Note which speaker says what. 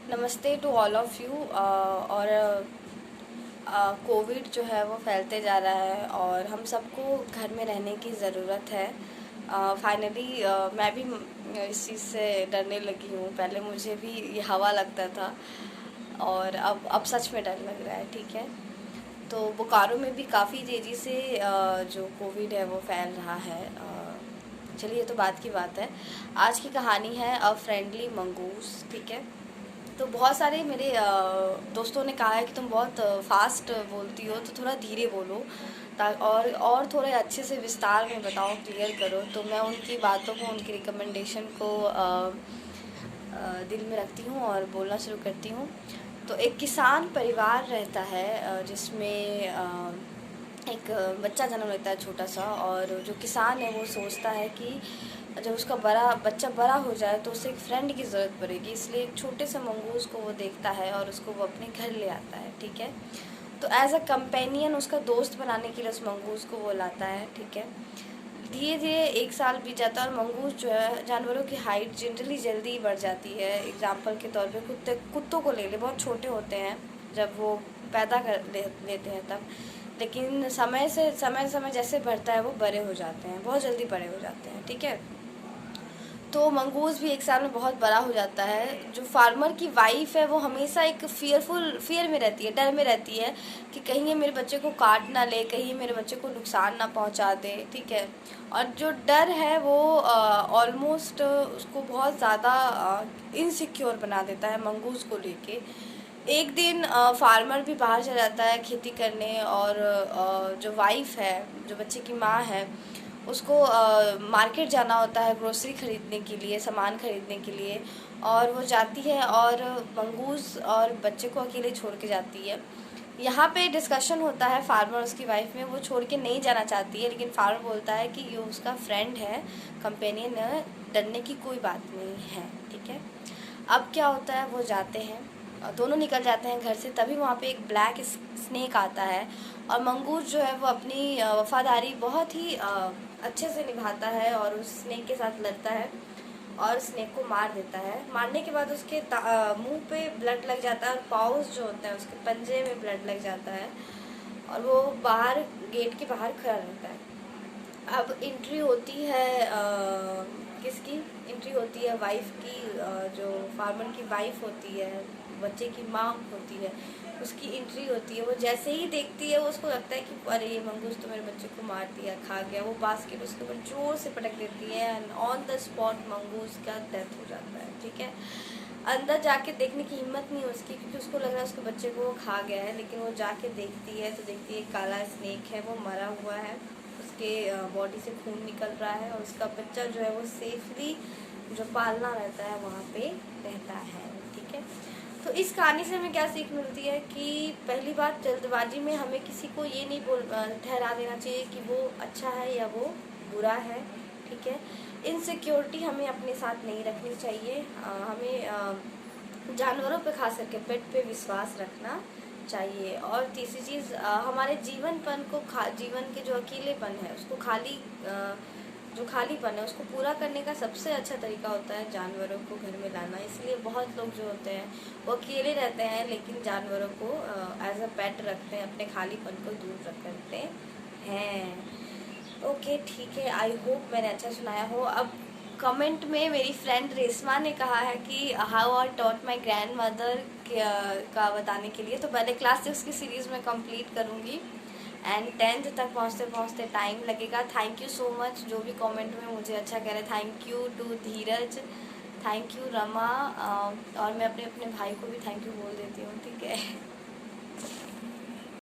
Speaker 1: नमस्ते to all of you. और Covid जो है वो फैलते जा रहा है और हम सबको घर में रहने की ज़रूरत है। फाइनली मैं भी इस चीज़ से डरने लगी हूँ। पहले मुझे भी ये हवा लगता था और अब सच में डर लग रहा है। ठीक है, तो बोकारो में भी काफ़ी तेज़ी से जो कोविड है वो फैल रहा है। चलिए, ये तो बात की बात है। आज की कहानी है अ फ्रेंडली मंगूस। ठीक है, तो बहुत सारे मेरे दोस्तों ने कहा है कि तुम बहुत फास्ट बोलती हो, तो थोड़ा धीरे बोलो और थोड़े अच्छे से विस्तार में बताओ, क्लियर करो। तो मैं उनकी बातों को, उनकी रिकमेंडेशन को दिल में रखती हूँ और बोलना शुरू करती हूँ। तो एक किसान परिवार रहता है जिसमें एक बच्चा जन्म लेता है छोटा सा। और जो किसान है वो सोचता है कि जब उसका बच्चा बड़ा हो जाए तो उसे एक फ्रेंड की ज़रूरत पड़ेगी, इसलिए एक छोटे से मंगूस को वो देखता है और उसको वो अपने घर ले आता है। ठीक है, तो एज अ कंपेनियन, उसका दोस्त बनाने के लिए उस मंगूस को वो लाता है। ठीक है, धीरे धीरे एक साल बीत जाता है और मंगूस जो है, जानवरों की हाइट जनरली जल्दी बढ़ जाती है। एग्जाम्पल के तौर पे कुत्तों को ले ले, बहुत छोटे होते हैं जब वो पैदा लेते हैं तब, लेकिन समय समय जैसे बढ़ता है वो बड़े हो जाते हैं, बहुत जल्दी बड़े हो जाते हैं। ठीक है, तो मंगूस भी एक साल में बहुत बड़ा हो जाता है। जो फार्मर की वाइफ है वो हमेशा एक फियर में रहती है, डर में रहती है कि कहीं ये मेरे बच्चे को काट ना ले, कहीं ये मेरे बच्चे को नुकसान ना पहुंचा दे। ठीक है, और जो डर है वो ऑलमोस्ट उसको बहुत ज़्यादा इनसिक्योर बना देता है मंगूस को लेके। एक दिन फार्मर भी बाहर चला जाता है खेती करने, और जो वाइफ है, जो बच्चे की माँ है, उसको मार्केट जाना होता है ग्रोसरी ख़रीदने के लिए, सामान ख़रीदने के लिए। और वो जाती है और मंगूस और बच्चे को अकेले छोड़ के जाती है। यहाँ पे डिस्कशन होता है फार्मर और उसकी वाइफ में। वो छोड़ के नहीं जाना चाहती है, लेकिन फार्मर बोलता है कि ये उसका फ्रेंड है, कंपेनियन है, डरने की कोई बात नहीं है। ठीक है, अब क्या होता है, वो जाते हैं, दोनों निकल जाते हैं घर से। तभी वहाँ पे एक ब्लैक स्नेक आता है और मंगूस जो है वो अपनी वफादारी बहुत ही अच्छे से निभाता है और उस स्नेक के साथ लड़ता है और स्नेक को मार देता है। मारने के बाद उसके मुंह पे ब्लड लग जाता है और पाउस जो होते हैं उसके पंजे में ब्लड लग जाता है और वो बाहर, गेट के बाहर खड़ा रहता है। अब एंट्री होती है किसकी एंट्री होती है, वाइफ की। जो फार्मर की वाइफ होती है, बच्चे की माँ होती है, उसकी एंट्री होती है। वो जैसे ही देखती है वो, उसको लगता है कि अरे ये मंगूस तो मेरे बच्चे को मार दिया, खा गया। वो बास्केट उसके ऊपर जोर से पटक देती है and on the spot mongoose का डेथ हो जाता है। ठीक है, अंदर जाके देखने की हिम्मत नहीं उसकी, क्योंकि उसको लग रहा है उसके बच्चे को वो खा गया है। लेकिन वो जाके देखती है तो देखती है काला स्नेक है, वो मरा हुआ है, उसके बॉडी से खून निकल रहा है और उसका बच्चा जो है वो सेफली, जो पालना रहता है वहाँ पे रहता है। ठीक है, तो इस कहानी से हमें क्या सीख मिलती है कि पहली बात, जल्दबाजी में हमें किसी को ये नहीं ठहरा देना चाहिए कि वो अच्छा है या वो बुरा है। ठीक है, इनसिक्योरिटी हमें अपने साथ नहीं रखनी चाहिए। हमें जानवरों पे, खास करके पेट पे विश्वास रखना चाहिए। और तीसरी चीज़, हमारे जीवन के जो अकेलेपन है उसको जो खालीपन है उसको पूरा करने का सबसे अच्छा तरीका होता है जानवरों को घर में लाना। इसलिए बहुत लोग जो होते हैं वो अकेले रहते हैं, लेकिन जानवरों को एज अ पेट रखते हैं, अपने खालीपन को दूर करते हैं। ओके, ठीक है, आई होप मैंने अच्छा सुनाया हो। अब कमेंट में मेरी फ्रेंड रेशमा ने कहा है कि how I taught my grand mother का बताने के लिए, तो मैंने क्लास 6 की सीरीज़ में कंप्लीट करूँगी एंड 10th तक पहुँचते पहुँचते टाइम लगेगा। थैंक यू सो मच जो भी कमेंट में मुझे अच्छा कह रहे। Thank you to Dheeraj, thank you Rama, और मैं अपने अपने भाई को भी थैंक यू बोल देती हूँ। ठीक है।